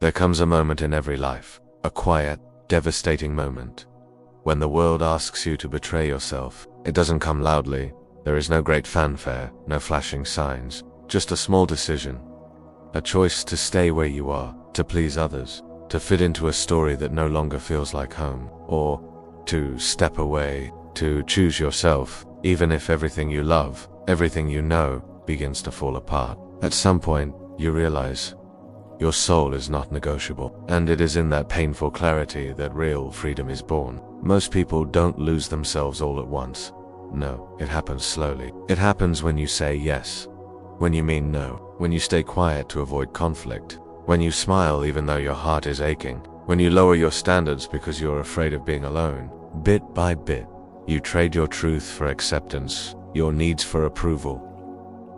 There comes a moment in every life, a quiet, devastating moment, when the world asks you to betray yourself. It doesn't come loudly. There is no great fanfare, no flashing signs, just a small decision. A choice to stay where you are, to please others, to fit into a story that no longer feels like home, or to step away, to choose yourself, even if everything you love, everything you know, begins to fall apart. At some point, you realize your soul is not negotiable, and it is in that painful clarity that real freedom is born. Most people don't lose themselves all at once. No, it happens slowly. It happens when you say yes, when you mean no, when you stay quiet to avoid conflict, when you smile even though your heart is aching, when you lower your standards because you're afraid of being alone. Bit by bit, you trade your truth for acceptance, your needs for approval.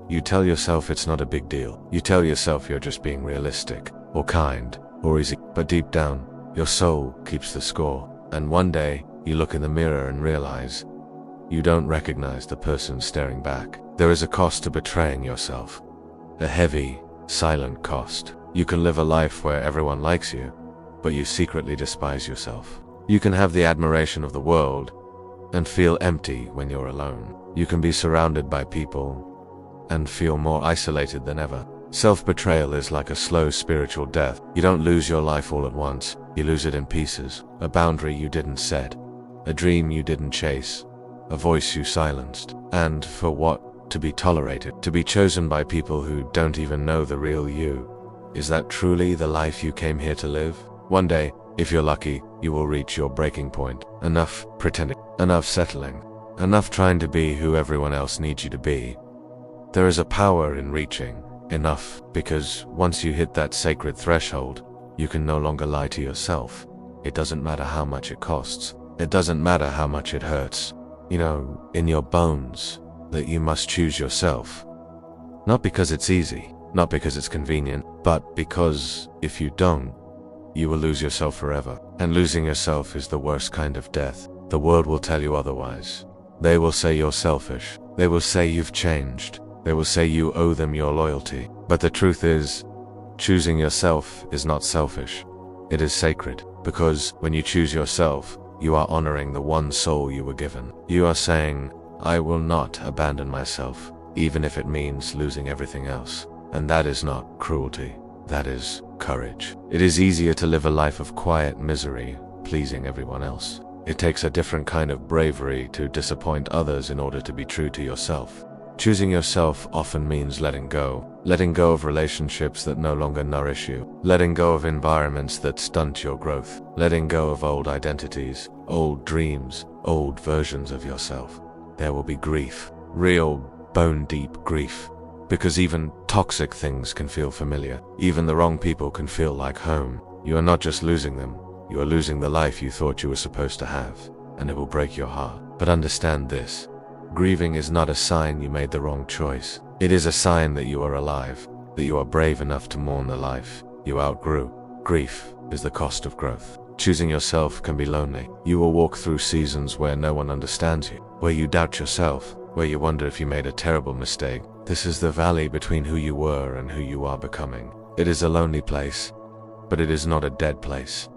You tell yourself it's not a big deal. You tell yourself you're just being realistic, or kind, or easy. But deep down, your soul keeps the score. And one day, you look in the mirror and realize you don't recognize the person staring back. There is a cost to betraying yourself. A heavy, silent cost. You can live a life where everyone likes you, but you secretly despise yourself. You can have the admiration of the world and feel empty when you're alone. You can be surrounded by people and feel more isolated than ever. Self-betrayal is like a slow spiritual death. You don't lose your life all at once. You lose it in pieces. A boundary you didn't set, a dream you didn't chase, a voice you silenced. And for what? To be tolerated, to be chosen by people who don't even know the real you. Is that truly the life you came here to live? One day, if you're lucky, you will reach your breaking point. Enough pretending, enough settling, enough trying to be who everyone else needs you to be. There is a power in reaching enough, because once you hit that sacred threshold, you can no longer lie to yourself. It doesn't matter how much it costs. It doesn't matter how much it hurts. You know, in your bones, that you must choose yourself. Not because it's easy, not because it's convenient, but because if you don't, you will lose yourself forever. And losing yourself is the worst kind of death. The world will tell you otherwise. They will say you're selfish. They will say you've changed. They will say you owe them your loyalty. But the truth is, choosing yourself is not selfish. It is sacred, because when you choose yourself, you are honoring the one soul you were given. You are saying, I will not abandon myself, even if it means losing everything else. And that is not cruelty. That is courage. It is easier to live a life of quiet misery, pleasing everyone else. It takes a different kind of bravery to disappoint others in order to be true to yourself. Choosing yourself often means letting go of relationships that no longer nourish you, letting go of environments that stunt your growth, letting go of old identities, old dreams, old versions of yourself. There will be grief, real bone-deep grief, because even toxic things can feel familiar. Even the wrong people can feel like home. You are not just losing them, you are losing the life you thought you were supposed to have, and it will break your heart. But understand this. Grieving is not a sign you made the wrong choice. It is a sign that you are alive, that you are brave enough to mourn the life you outgrew. Grief is the cost of growth. Choosing yourself can be lonely. You will walk through seasons where no one understands you, where you doubt yourself, where you wonder if you made a terrible mistake. This is the valley between who you were and who you are becoming. It is a lonely place, but it is not a dead place.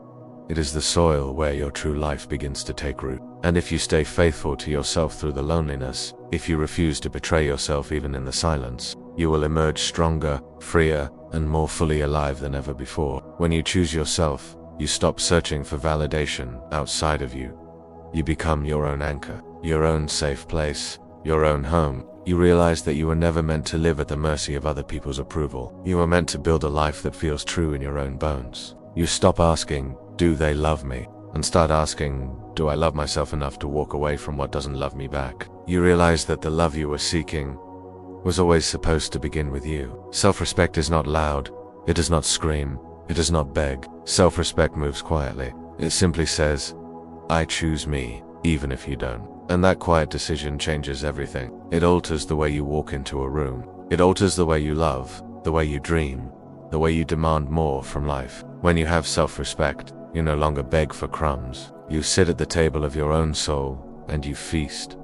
It is the soil where your true life begins to take root. And if you stay faithful to yourself through the loneliness, if you refuse to betray yourself even in the silence, you will emerge stronger, freer, and more fully alive than ever before. When you choose yourself, you stop searching for validation outside of you. You become your own anchor, your own safe place, your own home. You realize that you were never meant to live at the mercy of other people's approval. You were meant to build a life that feels true in your own bones. You stop asking, do they love me? And start asking, do I love myself enough to walk away from what doesn't love me back? You realize that the love you were seeking was always supposed to begin with you. Self-respect is not loud. It does not scream. It does not beg. Self-respect moves quietly. It simply says, I choose me, even if you don't. And that quiet decision changes everything. It alters the way you walk into a room. It alters the way you love, the way you dream, the way you demand more from life. When you have self-respect, you no longer beg for crumbs. You sit at the table of your own soul, and you feast.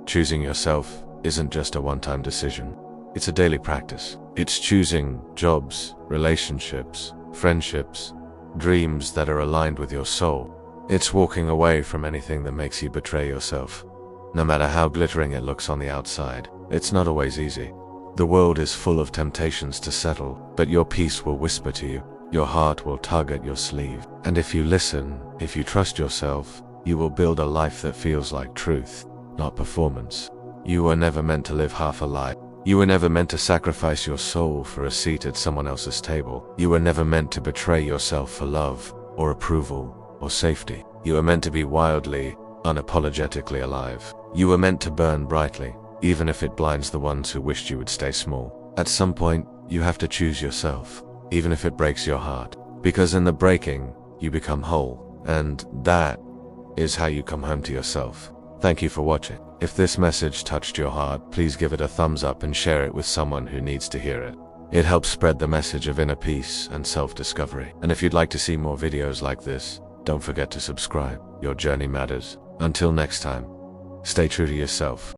Choosing yourself isn't just a one-time decision. It's a daily practice. It's choosing jobs, relationships, friendships, dreams that are aligned with your soul. It's walking away from anything that makes you betray yourself. No matter how glittering it looks on the outside, it's not always easy. The world is full of temptations to settle, but your peace will whisper to you. Your heart will tug at your sleeve. And if you listen, if you trust yourself, you will build a life that feels like truth, not performance. You were never meant to live half a lie. You were never meant to sacrifice your soul for a seat at someone else's table. You were never meant to betray yourself for love, or approval, or safety. You were meant to be wildly, unapologetically alive. You were meant to burn brightly, even if it blinds the ones who wished you would stay small. At some point, you have to choose yourself, even if it breaks your heart. Because in the breaking, you become whole. And that is how you come home to yourself. Thank you for watching. If this message touched your heart, please give it a thumbs up and share it with someone who needs to hear it. It helps spread the message of inner peace and self-discovery. And if you'd like to see more videos like this, don't forget to subscribe. Your journey matters. Until next time, stay true to yourself.